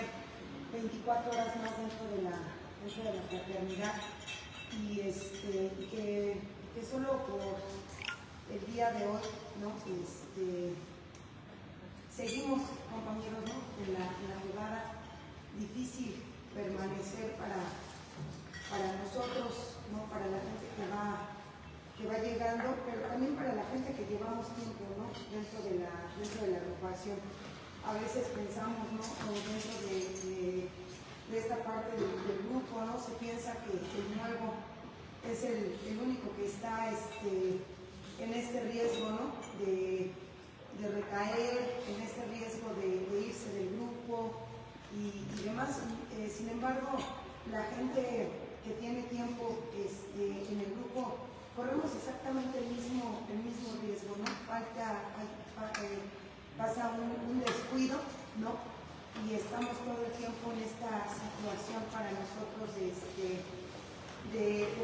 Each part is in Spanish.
tener 24 horas más dentro de la fraternidad y que solo por el día de hoy, ¿no? Seguimos, compañeros, ¿no? En la jugada, difícil permanecer para nosotros, ¿no? Para la gente que va llegando, pero también para la gente que llevamos tiempo, ¿no? dentro de la agrupación. A veces pensamos, ¿no? Dentro de esta parte del grupo, ¿no? Se piensa que el nuevo es el único que está en este riesgo, ¿no? de recaer, en este riesgo de irse del grupo y demás. Sin embargo, la gente que tiene tiempo en el grupo, corremos exactamente el mismo riesgo, ¿no? Pasa un descuido, ¿no? Y estamos todo el tiempo en esta situación para nosotros de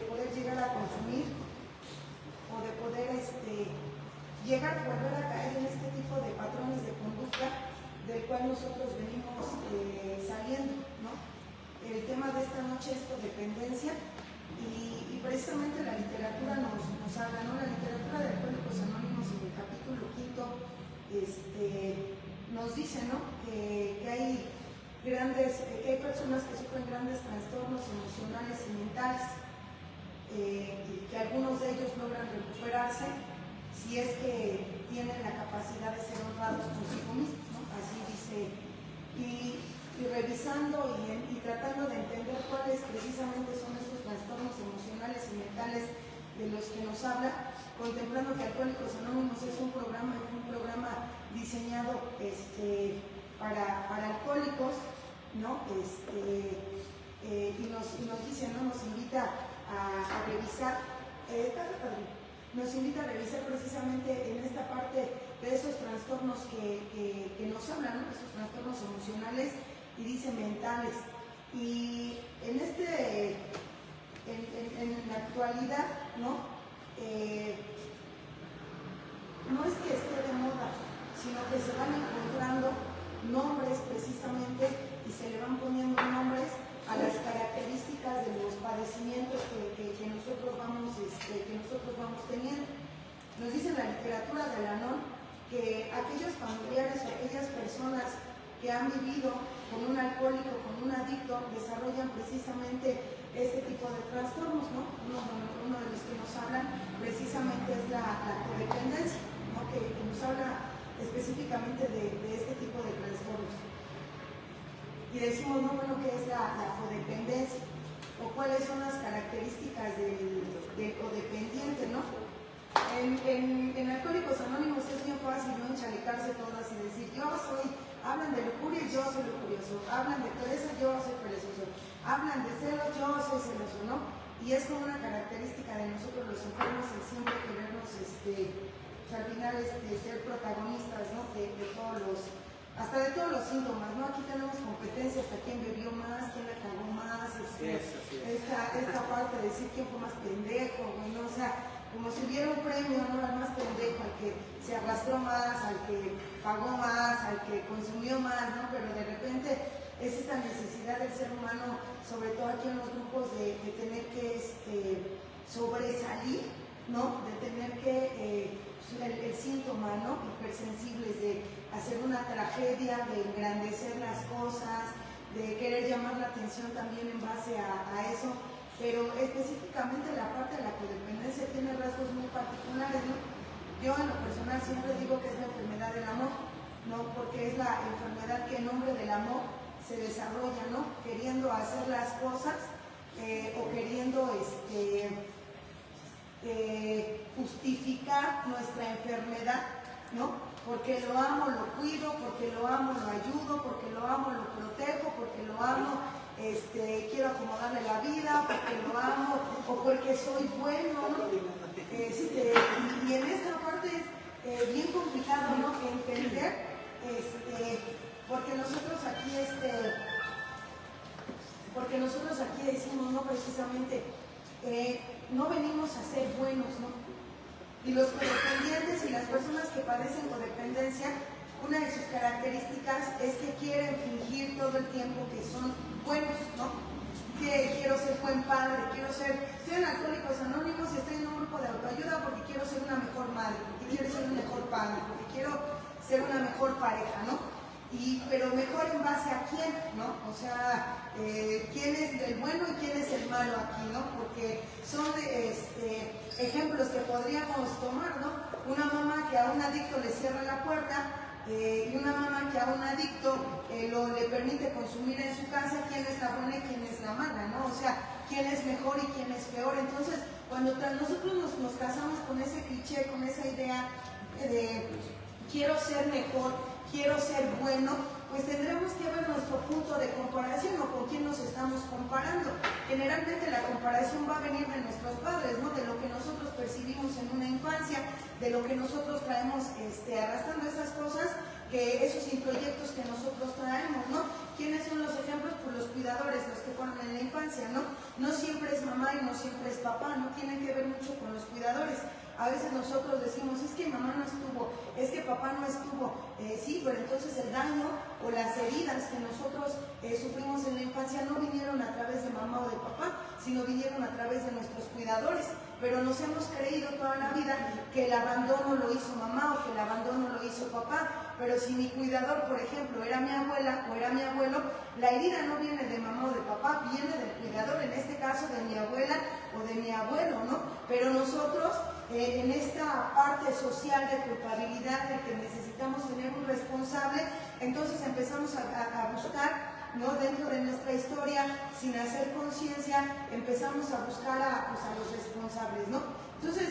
poder llegar a consumir o de poder volver a caer en este tipo de patrones de conducta del cual nosotros venimos saliendo, ¿no? El tema de esta noche es codependencia y precisamente la literatura nos habla, ¿no? La literatura de Alcohólicos Anónimos en el capítulo 5 nos dice, ¿no? que hay personas que sufren grandes trastornos emocionales y mentales y que algunos de ellos logran recuperarse si es que tienen la capacidad de ser honrados consigo mismos, ¿no? Así dice, y revisando y tratando de entender cuáles precisamente son estos trastornos emocionales y mentales de los que nos habla, contemplando que Alcohólicos Anónimos es un programa diseñado para alcohólicos, ¿no? Y nos dice, ¿no? Nos invita a revisar, nos invita a revisar precisamente en esta parte de esos trastornos que nos hablan, ¿no? Esos trastornos emocionales y dice mentales. Y en la actualidad, ¿no? No es que esté de moda, sino que se van encontrando nombres precisamente y se le van poniendo nombres a las características de los padecimientos que nosotros vamos teniendo. Nos dice en la literatura de Lanón que aquellos familiares o aquellas personas que han vivido con un alcohólico, con un adicto, desarrollan precisamente este tipo de trastornos, ¿no? Uno de los que nos hablan precisamente es la codependencia, ¿no? que nos habla específicamente de este tipo de trastornos. Y decimos, ¿no? Bueno, ¿qué es la codependencia? O cuáles son las características del codependiente, ¿no? En Alcohólicos Anónimos es bien fácil, ¿no? Enchalecarse todas y decir, hablan de lujuria y yo soy lujurioso, hablan de pereza, yo soy perezoso, hablan de celos, yo soy celoso, ¿no? Y es como una característica de nosotros los enfermos el siempre querernos, al final, ser protagonistas, ¿no? Hasta de todos los síntomas, ¿no? Aquí tenemos competencia hasta quién bebió más, quién la cagó más, esta parte de decir quién fue más pendejo, ¿no? O sea, como si hubiera un premio, ¿no? Al más pendejo, al que se arrastró más, al que pagó más, al que consumió más, ¿no? Pero de repente es esta necesidad del ser humano, sobre todo aquí en los grupos, de tener que sobresalir, ¿no? De tener que, el síntoma, ¿no? Hipersensibles, de hacer una tragedia, de engrandecer las cosas, de querer llamar la atención también en base a eso. Pero específicamente la parte de la codependencia tiene rasgos muy particulares, ¿no? Yo en lo personal siempre digo que es la enfermedad del amor, ¿no? Porque es la enfermedad que en nombre del amor se desarrolla, ¿no? Queriendo hacer las cosas o queriendo justificar nuestra enfermedad, ¿no? Porque lo amo, lo cuido, porque lo amo, lo ayudo, porque lo amo, lo protejo, porque lo amo, quiero acomodarle la vida, porque lo amo, o porque soy bueno, ¿no? Y en esta parte es bien complicado, ¿no? Entender, porque nosotros aquí decimos, ¿no? Precisamente, no venimos a ser buenos, ¿no? Y los codependientes y las personas que padecen codependencia, una de sus características es que quieren fingir todo el tiempo que son buenos, ¿no? Que quiero ser buen padre, estoy en Alcohólicos Anónimos y estoy en un grupo de autoayuda porque quiero ser una mejor madre, porque quiero ser un mejor padre, porque quiero ser una mejor pareja, ¿no? Pero mejor en base a quién, ¿no? O sea, quién es el bueno y quién es el malo aquí, ¿no? Porque son ejemplos que podríamos tomar, ¿no? Una mamá que a un adicto le cierra la puerta y una mamá que a un adicto le permite consumir en su casa, quién es la buena y quién es la mala, ¿no? O sea, quién es mejor y quién es peor. Entonces, cuando nosotros nos casamos con ese cliché, con esa idea de quiero ser mejor, quiero ser bueno, pues tendremos que ver nuestro punto de comparación o con quién nos estamos comparando. Generalmente la comparación va a venir de nuestros padres, ¿no? De lo que nosotros percibimos en una infancia, de lo que nosotros traemos arrastrando esas cosas, esos introyectos que nosotros traemos, ¿no? ¿Quiénes son los ejemplos? Pues los cuidadores, los que fueron en la infancia, ¿no? No siempre es mamá y no siempre es papá, no tienen que ver mucho con los cuidadores. A veces nosotros decimos, es que mamá no estuvo, es que papá no estuvo. Sí, pero entonces el daño o las heridas que nosotros sufrimos en la infancia no vinieron a través de mamá o de papá, sino vinieron a través de nuestros cuidadores. Pero nos hemos creído toda la vida que el abandono lo hizo mamá o que el abandono lo hizo papá. Pero si mi cuidador, por ejemplo, era mi abuela o era mi abuelo, la herida no viene de mamá o de papá, viene del cuidador, en este caso de mi abuela o de mi abuelo, ¿no? Pero nosotros, en esta parte social de culpabilidad, de que necesitamos tener un responsable, entonces empezamos a buscar, ¿no? Dentro de nuestra historia, sin hacer conciencia, empezamos a buscar a los responsables, ¿no? Entonces,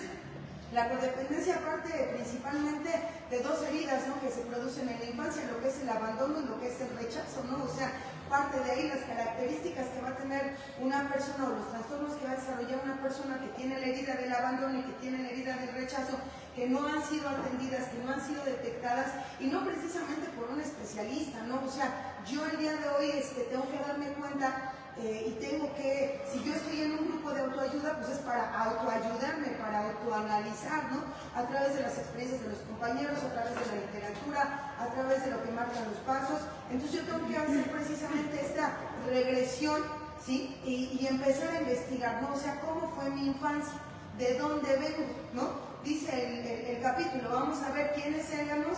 la codependencia parte principalmente de dos heridas, ¿no? Que se producen en la infancia, lo que es el abandono y lo que es el rechazo, ¿no? O sea, parte de ahí las características que va a tener una persona o los trastornos que va a desarrollar una persona que tiene la herida del abandono y que tiene la herida del rechazo, que no han sido atendidas, que no han sido detectadas, y no precisamente por un especialista, ¿no? O sea, yo el día de hoy tengo que darme cuenta y tengo que, si yo estoy en un grupo de autoayuda, pues es para autoayudarme, para autoanalizar, ¿no? A través de las experiencias de los compañeros, a través de la literatura, a través de lo que marcan los pasos. Entonces yo tengo que hacer precisamente esta regresión, ¿sí? Y empezar a investigar, ¿no? O sea, ¿cómo fue mi infancia? ¿De dónde vengo? ¿No? Dice el capítulo, vamos a ver quiénes éramos,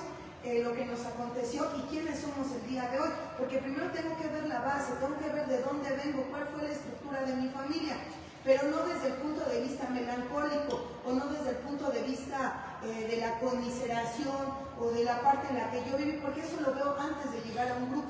lo que nos aconteció y quiénes somos el día de hoy, porque primero tengo que ver la base, tengo que ver de dónde vengo, cuál fue la estructura de mi familia, pero no desde el punto de vista melancólico o no desde el punto de vista de la conmiseración o de la parte en la que yo viví, porque eso lo veo antes de llegar a un grupo.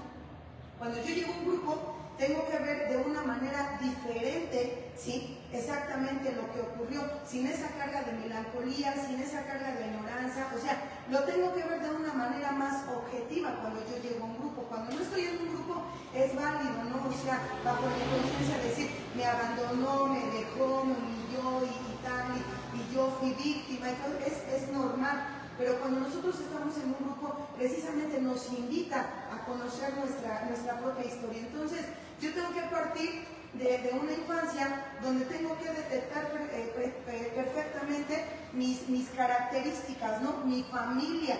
Cuando yo llego a un grupo, tengo que ver de una manera diferente, ¿sí? Exactamente lo que ocurrió, sin esa carga de melancolía, sin esa carga de ignorancia, o sea, lo tengo que ver de una manera más objetiva cuando yo llego a un grupo. Cuando no estoy en un grupo es válido, ¿no? O sea, bajo mi conciencia decir, me abandonó, me dejó, me humilló y tal, y yo fui víctima, entonces es normal. Pero cuando nosotros estamos en un grupo, precisamente nos invita a conocer nuestra propia historia. Entonces, yo tengo que partir de una infancia donde tengo que detectar perfectamente mis características, ¿no? Mi familia,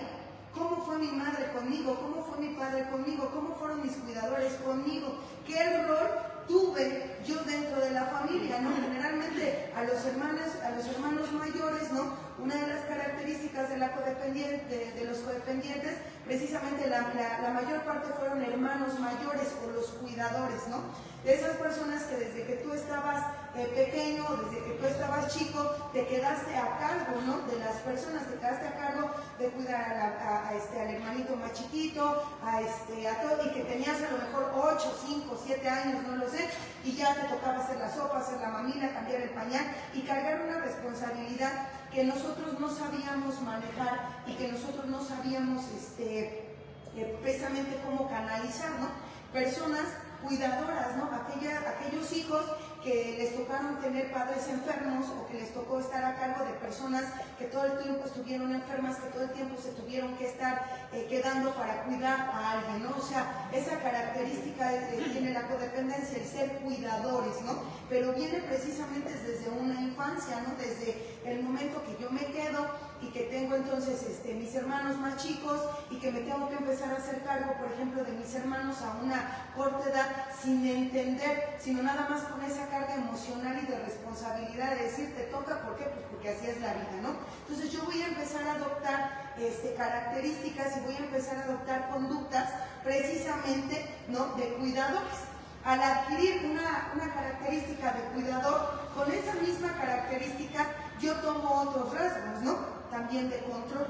cómo fue mi madre conmigo, cómo fue mi padre conmigo, cómo fueron mis cuidadores conmigo, qué rol tuve yo dentro de la familia, ¿no? Generalmente a los hermanos mayores, ¿no? Una de las características de los codependientes, precisamente la mayor parte fueron hermanos mayores o los cuidadores, ¿no? De esas personas que desde que tú estabas pequeño, desde que tú estabas chico, te quedaste a cargo, ¿no? De las personas, te quedaste a cargo de cuidar al hermanito más chiquito, a todo, y que tenías a lo mejor 8, 5, 7 años, no lo sé, y ya te tocaba hacer la sopa, hacer la mamila, cambiar el pañal y cargar una responsabilidad que nosotros no sabíamos manejar y que nosotros no sabíamos precisamente cómo canalizar, ¿no? Personas cuidadoras, ¿no? Aquellos hijos que les tocaron tener padres enfermos o que les tocó estar a cargo de personas que todo el tiempo estuvieron enfermas, que todo el tiempo se tuvieron que estar quedando para cuidar a alguien, ¿no? O sea, esa característica tiene la codependencia codependencia, el ser cuidadores, ¿no? Pero viene precisamente desde una infancia, ¿no? Desde el momento que yo me quedo y que tengo entonces mis hermanos más chicos y que me tengo que empezar a hacer cargo, por ejemplo, de mis hermanos a una corta edad sin entender, sino nada más con esa carga emocional y de responsabilidad de decir, te toca, ¿por qué? Pues porque así es la vida, ¿no? Entonces yo voy a empezar a adoptar características y voy a empezar a adoptar conductas precisamente, ¿no? De cuidadores. Al adquirir una característica de cuidador, con esa misma característica yo tomo otros rasgos, ¿no? También de control,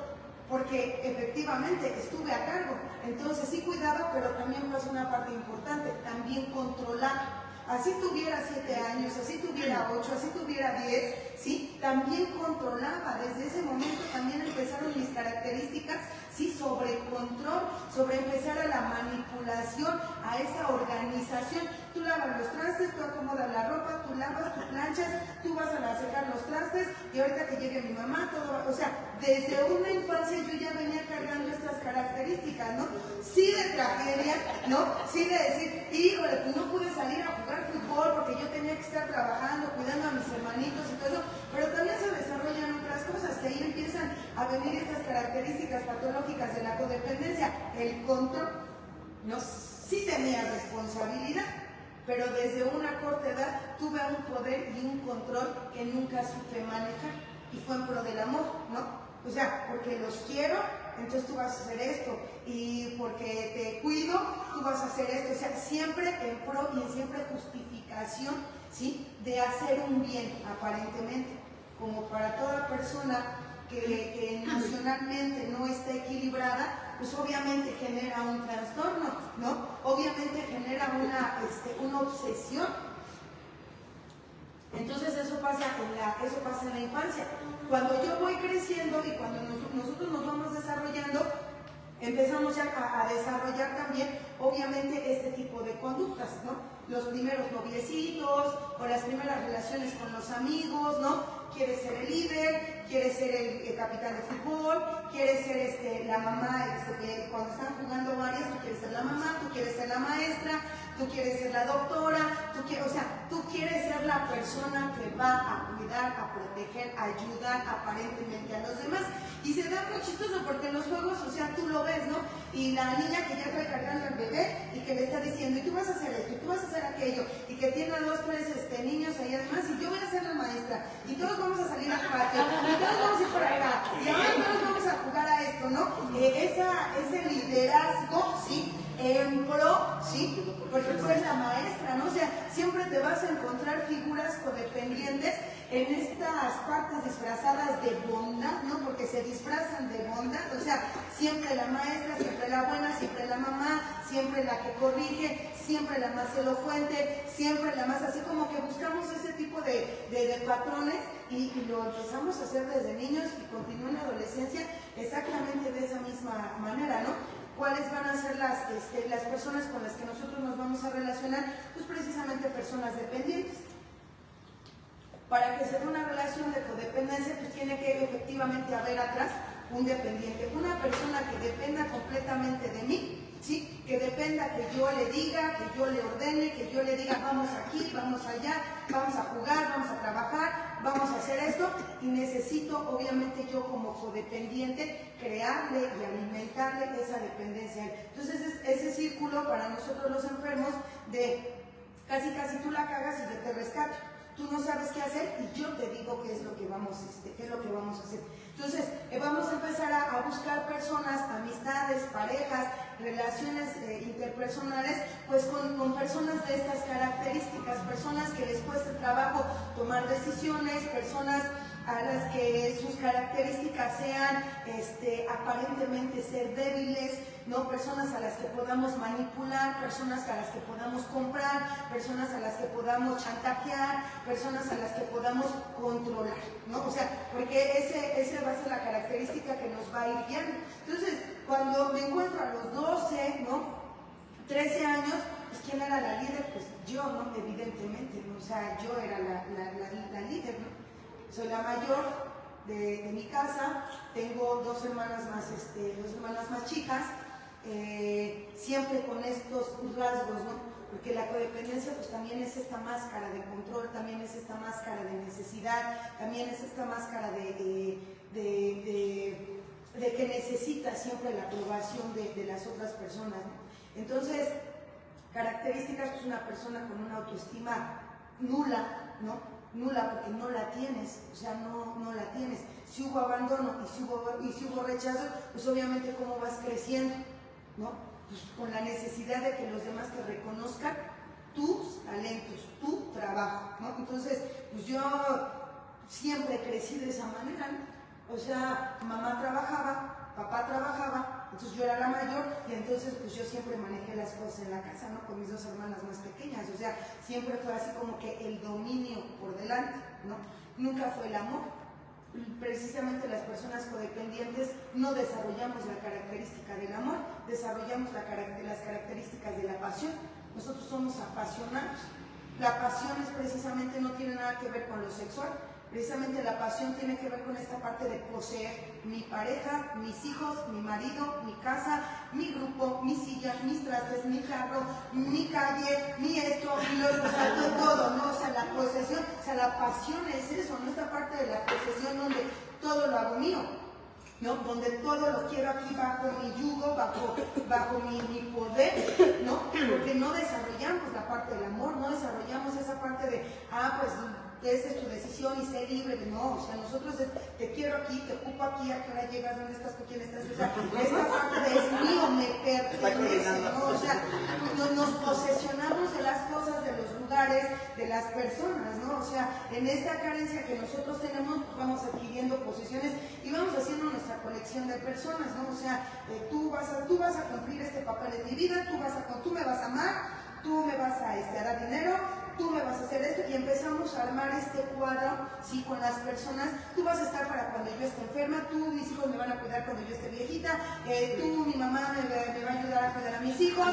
porque efectivamente estuve a cargo, entonces sí cuidaba, pero también pasa una parte importante, también controlaba. Así tuviera 7 años, así tuviera 8, así tuviera 10, ¿sí? También controlaba. Desde ese momento también empezaron mis características, ¿sí? Sobre control, sobre empezar a la manipulación, a esa organización. Tú lavas los trastes, tú acomodas la ropa, tú lavas, tú planchas, tú vas a secar los trastes y ahorita que llegue mi mamá, todo va, o sea, desde una infancia yo ya venía cargando estas características, ¿no? Sí de tragedia, ¿no? Sí de decir, híjole, pues no pude salir a jugar fútbol porque yo tenía que estar trabajando, cuidando a mis hermanitos y todo eso, pero también se desarrollan otras cosas, que ahí empiezan a venir estas características patológicas de la codependencia, el control, ¿no? Sí tenía responsabilidad, pero desde una corta edad tuve un poder y un control que nunca supe manejar, y fue en pro del amor, ¿no? O sea, porque los quiero, entonces tú vas a hacer esto, y porque te cuido, tú vas a hacer esto, o sea, siempre en pro y en siempre justificación, ¿sí? De hacer un bien, aparentemente, como para toda persona que emocionalmente no está equilibrada, pues obviamente genera un trastorno, ¿no? Obviamente genera una obsesión. Entonces eso pasa en la infancia. Cuando yo voy creciendo y cuando nosotros nos vamos desarrollando, empezamos ya a desarrollar también, obviamente, este tipo de conductas, ¿no? Los primeros noviecitos o las primeras relaciones con los amigos, ¿no? Quieres ser el líder, quieres ser el capitán de fútbol, quieres ser la mamá, cuando están jugando varias, tú quieres ser la mamá, tú quieres ser la maestra, tú quieres ser la doctora, tú quieres ser la persona que va a cuidar, a proteger, a ayudar aparentemente a los demás. Y se da muy chistoso porque en los juegos, o sea, tú lo ves, ¿no? Y la niña que ya trae cargando al bebé y que le está diciendo, y tú vas a hacer esto, y tú vas a hacer aquello, y que tiene a 2, 3 niños ahí además, y yo voy a ser la maestra, y todos vamos a salir al patio, y todos vamos a ir por acá, y ahora todos vamos a jugar a esto, ¿no? Ese liderazgo, ¿sí? En pro, ¿sí? Porque tú eres la maestra, ¿no? O sea, siempre te vas a encontrar figuras codependientes en estas partes disfrazadas de bondad, ¿no? Porque se disfrazan de bondad, o sea, siempre la maestra, siempre la buena, siempre la mamá, siempre la que corrige, siempre la más elocuente, siempre la más, así como que buscamos ese tipo de patrones y lo empezamos a hacer desde niños y continúa en la adolescencia exactamente de esa misma manera, ¿no? ¿Cuáles van a ser las personas con las que nosotros nos vamos a relacionar? Pues precisamente personas dependientes. Para que se dé una relación de codependencia, pues tiene que efectivamente haber atrás un dependiente, una persona que dependa completamente de mí, ¿sí? Que dependa que yo le diga, que yo le ordene, que yo le diga vamos aquí, vamos allá, vamos a jugar, vamos a trabajar, vamos a hacer esto, y necesito obviamente yo como codependiente crearle y alimentarle esa dependencia. Entonces ese círculo para nosotros los enfermos de casi tú la cagas y yo te rescato. Tú no sabes qué hacer y yo te digo qué es lo que vamos a hacer. Entonces, vamos a empezar a buscar personas, amistades, parejas, relaciones interpersonales, pues con personas de estas características, personas que les cueste trabajo tomar decisiones, personas a las que sus características sean aparentemente ser débiles, ¿no? Personas a las que podamos manipular, personas a las que podamos comprar, personas a las que podamos chantajear, personas a las que podamos controlar, ¿no? O sea, porque esa va a ser la característica que nos va a ir guiando. Entonces, cuando me encuentro a los 12, ¿no? 13 años, pues ¿quién era la líder? Pues yo, ¿no? Evidentemente, ¿no? O sea, yo era la líder, ¿no? Soy la mayor de mi casa, tengo dos hermanas más chicas, siempre con estos rasgos, ¿no? porque la codependencia pues también es esta máscara de control, también es esta máscara de necesidad, también es esta máscara de que necesita siempre la aprobación de las otras personas, ¿no? Entonces, características, pues una persona con una autoestima nula, ¿no? Nula porque no la tienes, o sea, no la tienes. Si hubo abandono y si hubo rechazo, pues obviamente cómo vas creciendo, ¿no? Pues con la necesidad de que los demás te reconozcan tus talentos, tu trabajo, ¿no? Entonces, pues yo siempre crecí de esa manera, ¿no? O sea, mamá trabajaba, papá trabajaba, entonces yo era la mayor y entonces pues yo siempre manejé las cosas en la casa, ¿no? Con mis dos hermanas más pequeñas, o sea, siempre fue así como que el dominio por delante, ¿no? Nunca fue el amor. Precisamente las personas codependientes no desarrollamos la característica del amor, desarrollamos las características de la pasión. Nosotros somos apasionados. La pasión es precisamente, no tiene nada que ver con lo sexual. Precisamente la pasión tiene que ver con esta parte de poseer mi pareja, mis hijos, mi marido, mi casa, mi grupo, mi silla, mis trastes, mi carro, mi calle, mi esto, mi lo otro, o sea, todo, ¿no? O sea, la posesión, o sea, la pasión es eso, ¿no? Esta parte de la posesión donde todo lo hago mío, ¿no? Donde todo lo quiero aquí bajo mi yugo, bajo mi poder, ¿no? Porque no desarrollamos la parte del amor, no desarrollamos esa parte de, pues esa es tu decisión y sé libre. No, o sea, nosotros te quiero aquí, te ocupo aquí, a qué hora llegas, dónde estás, con quién estás, o sea, esta parte de es mío, me pertenece, ¿no? O sea, nos posesionamos de las cosas, de los lugares, de las personas, ¿no? O sea, en esta carencia que nosotros tenemos, vamos adquiriendo posesiones y vamos haciendo nuestra colección de personas, ¿no? O sea, tú vas a cumplir este papel en mi vida, tú me vas a amar, tú me vas a dar dinero, tú me vas a hacer esto, y empezamos a armar este cuadro, sí, con las personas. Tú vas a estar para cuando yo esté enferma, tú, mis hijos me van a cuidar cuando yo esté viejita, tú, mi mamá me va a ayudar a cuidar a mis hijos,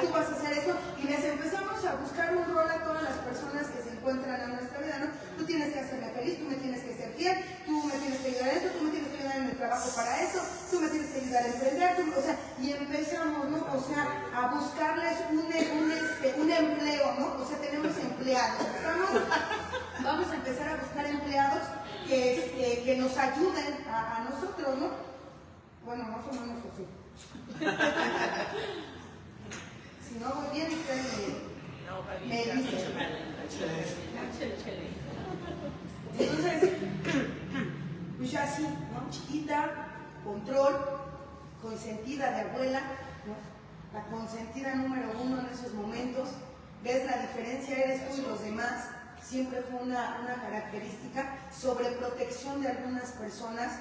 tú vas a hacer esto, y les empezamos a buscar un rol a todas las personas que se encuentran en nuestra vida, ¿no? Tú tienes que hacerme feliz, tú me tienes que ser fiel, tú me tienes que ayudar a esto, tú me tienes que ayudar en el trabajo para eso, tú me tienes que ayudar a emprender, o sea, y empezamos, ¿no? O sea, a buscarles un empleo, ¿no? O sea, tenemos empleados, vamos a empezar a buscar empleados que nos ayuden a nosotros, ¿no? Bueno, más o menos así. Si no voy bien, ustedes me dicen. Entonces, pues ya así, ¿no? Chiquita, control, consentida de abuela, ¿no? La consentida número uno en esos momentos. ¿Ves la diferencia? Eres tú y los demás. Siempre fue una característica. Sobreprotección de algunas personas,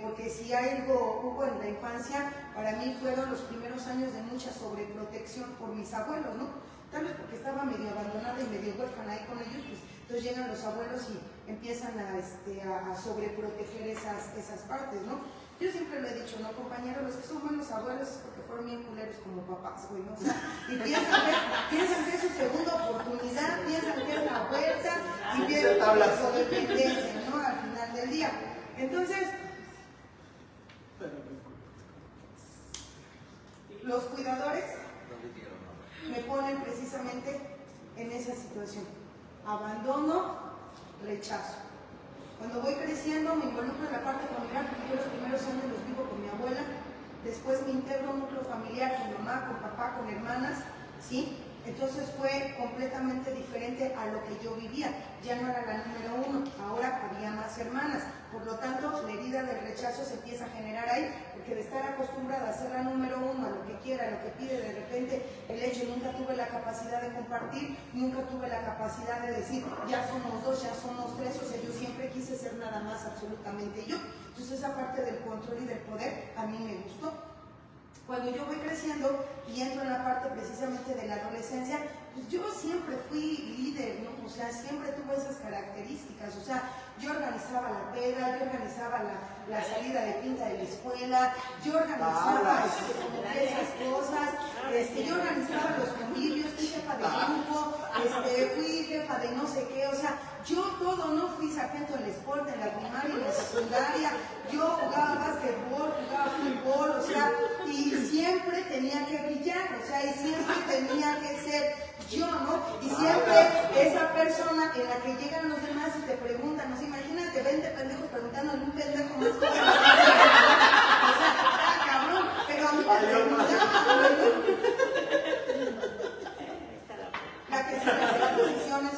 porque si algo hubo en la infancia, para mí fueron los primeros años de mucha sobreprotección por mis abuelos, ¿no? Tal vez porque estaba medio abandonada y medio huérfana ahí con ellos, pues entonces llegan los abuelos y empiezan a sobreproteger esas partes, ¿no? Yo siempre lo he dicho, ¿no, compañeros? Los que son buenos abuelos es porque fueron bien culeros como papás, güey, ¿no? O sea, y piensan que es su segunda oportunidad, piensan que es la vuelta y piensan que es sobrependencia, ¿no? Al final del día. Entonces, los cuidadores me ponen precisamente en esa situación. Abandono, rechazo. Cuando voy creciendo me involucro en la parte familiar, porque yo los primeros años los vivo con mi abuela, después me integro a un núcleo familiar con mamá, con papá, con hermanas, ¿sí? Entonces fue completamente diferente a lo que yo vivía. Ya no era la número uno, ahora había más hermanas. Por lo tanto, la herida del rechazo se empieza a generar ahí, porque de estar acostumbrada a ser la número uno, a lo que quiera, a lo que pide, de repente el hecho, nunca tuve la capacidad de compartir, nunca tuve la capacidad de decir, ya somos dos, ya somos tres, o sea, yo siempre quise ser nada más absolutamente yo. Entonces esa parte del control y del poder a mí me gustó. Cuando yo voy creciendo y entro en la parte precisamente de la adolescencia, pues yo siempre fui líder, ¿no? O sea, siempre tuve esas características, o sea, yo organizaba la peda, yo organizaba la salida de pinta de la escuela, yo organizaba como que esas cosas, yo organizaba los convivios, fui jefa de grupo, fui jefa de no sé qué, o sea, yo todo, no fui sargento en el esporte, en la primaria, en la secundaria, yo jugaba básquetbol, jugaba fútbol, o sea, y y siempre tenía que brillar, o sea, y siempre tenía que ser yo, ¿no? Y siempre esa persona en la que llegan los demás y te preguntan, no sé, imagínate 20 pendejos preguntándole un pendejo más cosas. O sea, cabrón, pero a mí me preguntaba, la que se hacía las decisiones,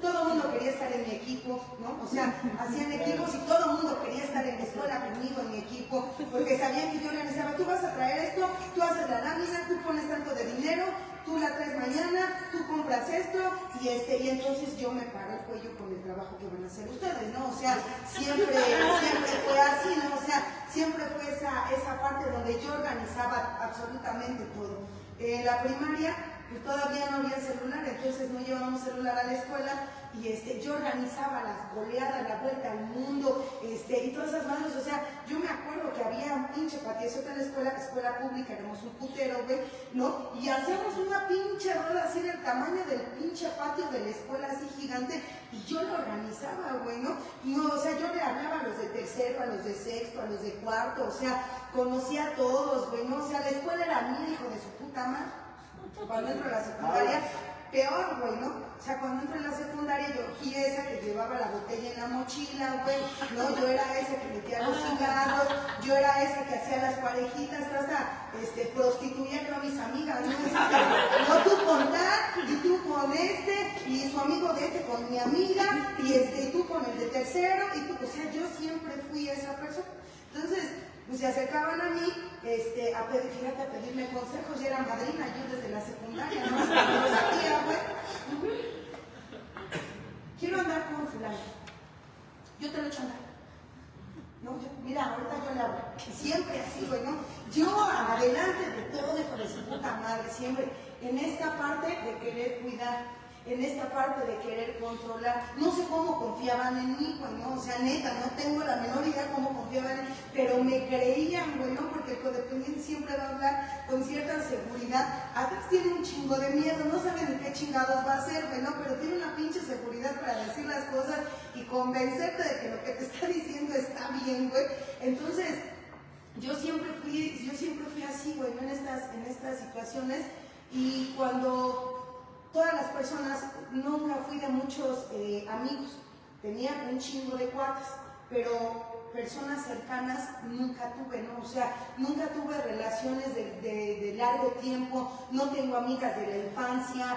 todo el mundo quería estar en mi equipo, ¿no? O sea, hacían equipos y todo el mundo quería estar en la escuela conmigo, en mi equipo, porque sabían que yo organizaba, tú vas a traer esto, tú haces la lámina, tú pones tanto de dinero, tú la traes mañana, tú compras esto, y entonces yo me paro el cuello con el trabajo que van a hacer ustedes, ¿no? O sea, siempre fue así, ¿no? O sea, siempre fue esa parte donde yo organizaba absolutamente todo. La primaria, pues todavía no había celular, entonces no llevábamos celular a la escuela, y yo organizaba las goleadas, la vuelta al mundo, y todas esas madres. O sea, yo me acuerdo que había un pinche patiozote en la escuela pública, éramos un putero, güey, ¿no? Y hacíamos una pinche rueda así del tamaño del pinche patio de la escuela, así gigante, y yo lo organizaba, güey, ¿no? O sea, yo le hablaba a los de tercero, a los de sexto, a los de cuarto, o sea, conocía a todos, güey, ¿no? O sea, la escuela era mía, hijo de su puta madre. Cuando entro a la secundaria, peor, güey, ¿no? O sea, cuando entro en la secundaria, yo fui esa que llevaba la botella en la mochila, güey, ¿no? Yo era esa que metía los cigarros, yo era esa que hacía las parejitas, que hasta prostituía yo a mis amigas, ¿no? No, tú con tal, y tú con y su amigo de con mi amiga, y tú con el de tercero, o sea, yo siempre fui esa persona. Entonces, pues se acercaban a mí, a pedirme consejos, y era madrina yo desde la secundaria, no sabía, güey. Quiero andar con fulano, yo te lo echo a andar. No, mira, ahorita yo le hablo, siempre así, güey, ¿no? Yo adelante de todo, hijo de su puta madre, siempre, en esta parte de querer cuidar, en esta parte de querer controlar. No sé cómo confiaban en mí, güey, ¿no? O sea, neta, no tengo la menor idea cómo confiaban en mí, pero me creían, güey, ¿no? Porque el codependiente siempre va a hablar con cierta seguridad. A veces tiene un chingo de miedo, no saben de qué chingados va a hacer, güey, ¿no? Pero tiene una pinche seguridad para decir las cosas y convencerte de que lo que te está diciendo está bien, güey. Entonces, yo siempre fui así, güey, ¿no? En estas situaciones. Y cuando todas las personas, nunca fui de muchos amigos, tenía un chingo de cuates, pero personas cercanas nunca tuve, ¿no? O sea, nunca tuve relaciones de largo tiempo, no tengo amigas de la infancia,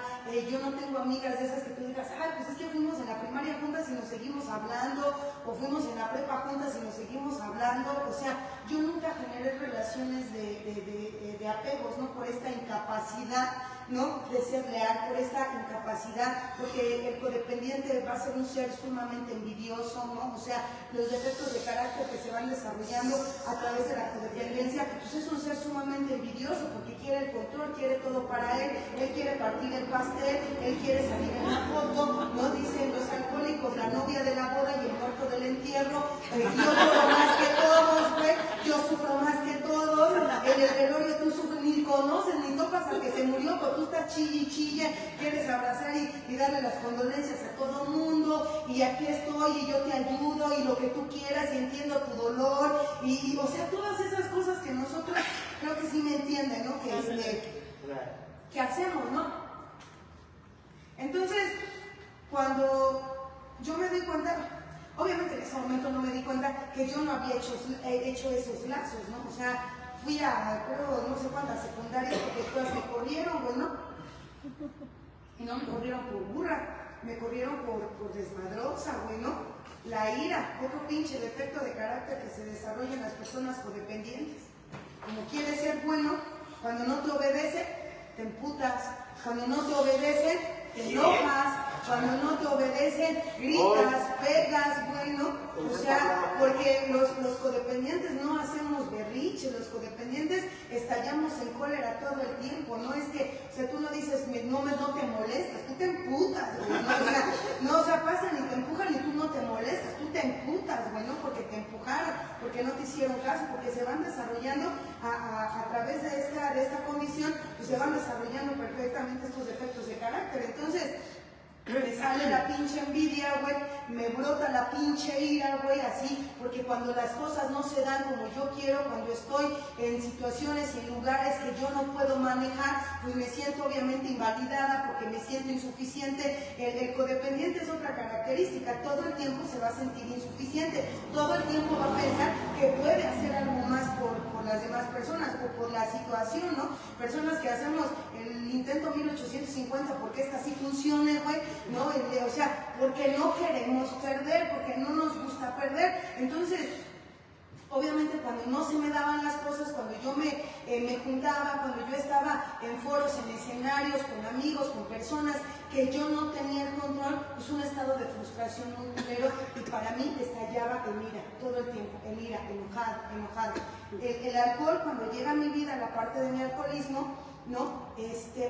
yo no tengo amigas de esas que tú digas, ay, pues es que fuimos en la primaria juntas y nos seguimos hablando, o fuimos en la prepa juntas y nos seguimos hablando. O sea, yo nunca generé relaciones de apegos, ¿no? Por esta incapacidad, ¿no? De ser leal, por esta incapacidad, porque el codependiente va a ser un ser sumamente envidioso, ¿no? O sea, los defectos de carácter que se van desarrollando a través de la codependencia, pues es un ser sumamente envidioso, porque quiere el control, quiere todo para él quiere partir el pastel, él quiere salir en la foto, ¿no? Dicen los alcohólicos, la novia de la boda y el muerto del entierro, yo lloro más que todos, güey, yo sufro más que todos, en el velorio tú sufres, ni conoces, ni topas al que se murió, pero tú estás chille, quieres abrazar y darle las condolencias a todo el mundo, y aquí estoy, y yo te ayudo, y lo que tú quieras, y entiendo tu dolor, y o sea, todas esas cosas que nosotros, creo que sí me entienden, ¿no? Que hacemos, ¿no? Entonces, cuando yo me di cuenta, obviamente en ese momento no me di cuenta que yo no había hecho esos lazos, ¿no? O sea, fui a, creo, no sé cuántas secundarias, porque todas me corrieron, güey, ¿no? Y no me corrieron por burra, me corrieron por desmadrosa, güey, ¿no? La ira, otro pinche defecto de carácter que se desarrolla en las personas codependientes. Como quieres ser bueno, cuando no te obedece, te emputas. Cuando no te obedecen, te enojas. Cuando no te obedecen, gritas, pegas, bueno. O sea, porque los codependientes no hacemos berriche, los codependientes estallamos en cólera todo el tiempo. No es que, o sea, tú no dices, no te molestas, tú te emputas, güey, ¿no? O sea, pasan y te empujan y tú no te molestas, tú te emputas, güey, ¿no? Porque te empujaron, porque no te hicieron caso, porque se van desarrollando a través de esta condición, pues se van desarrollando perfectamente estos defectos de carácter. Entonces, me sale sale la pinche envidia, güey, me brota la pinche ira, güey, así, porque cuando las cosas no se dan como yo quiero, cuando estoy en situaciones y en lugares que yo no puedo manejar, pues me siento obviamente invalidada porque me siento insuficiente. El codependiente es otra característica, todo el tiempo se va a sentir insuficiente, todo el tiempo va a pensar que puede hacer algo más por las demás personas o por la situación, ¿no? Personas que hacemos el intento 1850 porque esta sí funcione, güey, ¿no? O sea, porque no queremos perder, porque no nos gusta perder. Entonces, obviamente cuando no se me daban las cosas, cuando yo me juntaba, cuando yo estaba en foros, en escenarios, con amigos, con personas que yo no tenía el control, pues un estado de frustración muy culero, y para mí estallaba en ira, todo el tiempo, en ira, enojada. El alcohol, cuando llega a mi vida, la parte de mi alcoholismo, ¿no?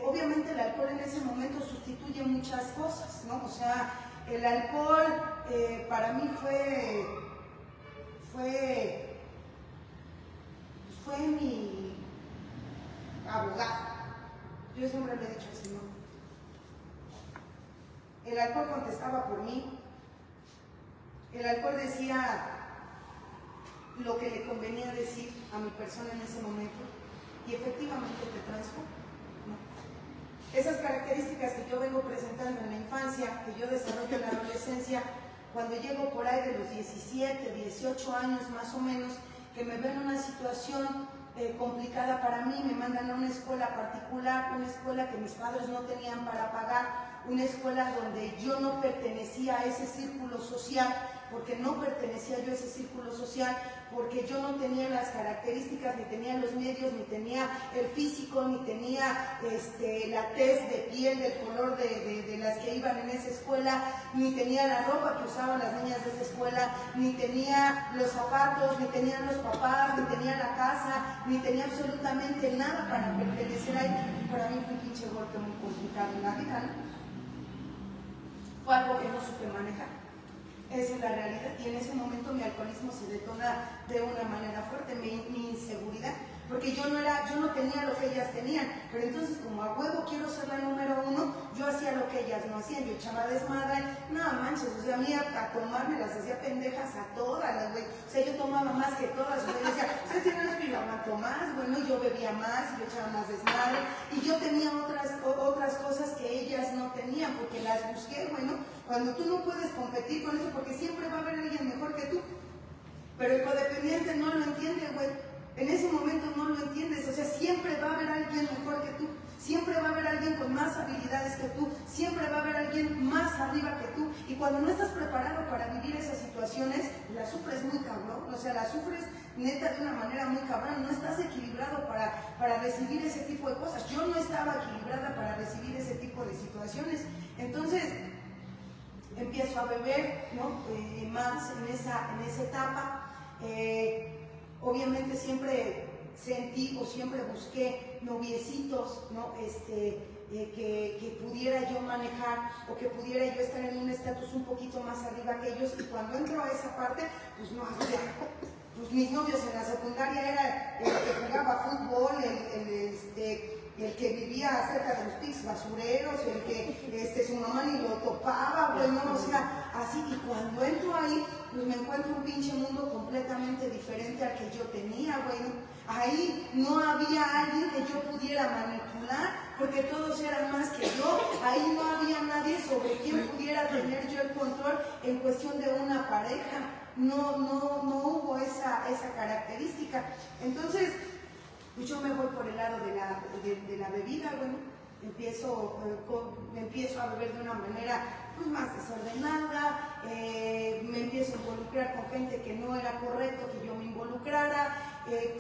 Obviamente el alcohol en ese momento sustituye muchas cosas, ¿no? O sea, el alcohol para mí fue mi abogado. Yo siempre le he dicho así, ¿no? El alcohol contestaba por mí. El alcohol decía lo que le convenía decir a mi persona en ese momento, y efectivamente te transforma, ¿no? Esas características que yo vengo presentando en la infancia, que yo desarrollo en la adolescencia, cuando llego por ahí de los 17, 18 años más o menos, que me veo en una situación complicada para mí, me mandan a una escuela particular, una escuela que mis padres no tenían para pagar, una escuela donde yo no pertenecía a ese círculo social, porque no pertenecía yo a ese círculo social, porque yo no tenía las características, ni tenía los medios, ni tenía el físico, ni tenía la tez de piel del color de las que iban en esa escuela, ni tenía la ropa que usaban las niñas de esa escuela, ni tenía los zapatos, ni tenían los papás, ni tenía la casa, ni tenía absolutamente nada para pertenecer ahí. Para mí fue un pinche golpe muy complicado en la vida, ¿no? Fue algo que no supe manejar. Esa es la realidad, y en ese momento mi alcoholismo se detona de una manera fuerte, mi inseguridad, porque yo no tenía lo que ellas tenían, pero entonces como a huevo quiero ser la número uno, yo hacía lo que ellas no hacían, yo echaba desmadre, no manches, o sea, a mí a tomar me las hacía pendejas a todas, güey, o sea, yo tomaba más que todas, o sea, yo decía, ustedes tienen que aguanto más, bueno, yo bebía más, y yo echaba más desmadre, y yo tenía otras cosas que ellas no tenían, porque las busqué, bueno, cuando tú no puedes competir con eso, porque siempre va a haber alguien mejor que tú, pero el codependiente no lo entiende, güey. En ese momento no lo entiendes, o sea, siempre va a haber alguien mejor que tú, siempre va a haber alguien con más habilidades que tú, siempre va a haber alguien más arriba que tú, y cuando no estás preparado para vivir esas situaciones, las sufres muy cabrón, o sea, las sufres neta de una manera muy cabrón, no estás equilibrado para recibir ese tipo de cosas. Yo no estaba equilibrada para recibir ese tipo de situaciones, entonces empiezo a beber, ¿no? Más en esa etapa. Obviamente siempre sentí o siempre busqué noviecitos, ¿no? Que pudiera yo manejar o que pudiera yo estar en un estatus un poquito más arriba que ellos, y cuando entro a esa parte, pues no había. Pues mis novios en la secundaria era el que jugaba fútbol, el que vivía cerca de los pics basureros, el que su mamá ni lo topaba, güey, no, o sea, así. Y cuando entro ahí, pues me encuentro un pinche mundo completamente diferente al que yo tenía, güey. Ahí no había alguien que yo pudiera manipular, porque todos eran más que yo. Ahí no había nadie sobre quien pudiera tener yo el control en cuestión de una pareja. No hubo esa característica. Entonces, pues yo me voy por el lado de la bebida, bueno, empiezo a beber de una manera pues más desordenada, me empiezo a involucrar con gente que no era correcto que yo me involucrara,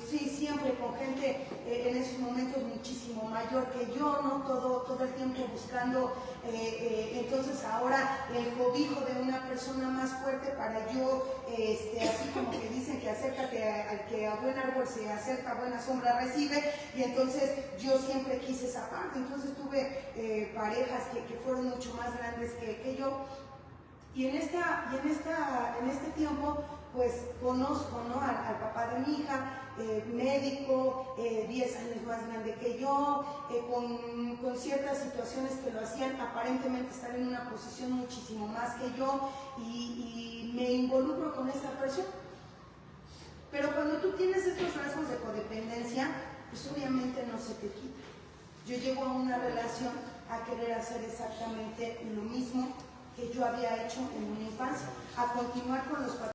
sí, siempre con gente en esos momentos muchísimo mayor que yo, ¿no? Todo el tiempo buscando, entonces ahora el cobijo de una persona más fuerte para yo, así como que dicen que acércate al que a buen árbol se acerca, a buena sombra recibe, y entonces yo siempre quise esa parte. Entonces tuve parejas que fueron mucho más grandes que yo, y en este tiempo pues conozco, ¿no? al papá de mi hija, médico, 10 años más grande que yo, con ciertas situaciones que lo hacían aparentemente estar en una posición muchísimo más que yo, y me involucro con esta persona. Pero cuando tú tienes estos rasgos de codependencia, pues obviamente no se te quita. Yo llego a una relación a querer hacer exactamente lo mismo que yo había hecho en mi infancia, a continuar con los patrones